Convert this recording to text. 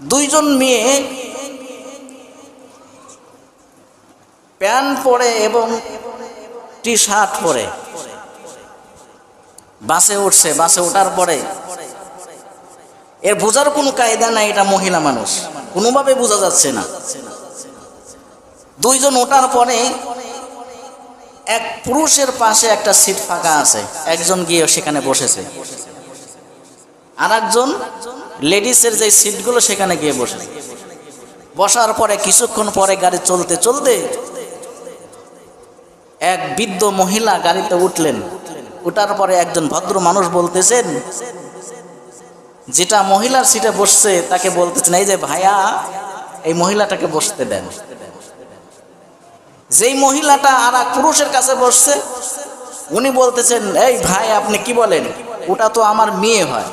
দুইজন মেয়ে প্যান্ট পরে এবং টি শার্ট পরে বাসে উঠছে। বাসে ওঠার পরে এর বোঝার কোনো কায়দা নাই এটা মহিলা মানুষ, কোনোভাবে বোঝা যাচ্ছে না। দুইজন ওঠার পরে এক পুরুষের পাশে একটা সিট ফাঁকা আছে, একজন গিয়ে সেখানে বসেছে, আর একজন লেডিসের যে সিটগুলো সেখানে গিয়ে বসেছে। বসার পরে কিছুক্ষণ পরে গাড়ি চলতে চলতে এক বৃদ্ধ মহিলা গাড়িতে উঠলেন। ওঠার পরে একজন ভদ্র মানুষ বলতেছেন, যেটা মহিলার সিটে বসছে তাকে বলতেছেন, এই যে ভাইয়া এই মহিলাটাকে বসতে দেন। যেই মহিলাটা আর এক পুরুষের কাছে বসছে উনি বলতেছেন, এই ভাই আপনি কি বলেন, ওটা তো আমার মেয়ে হয়।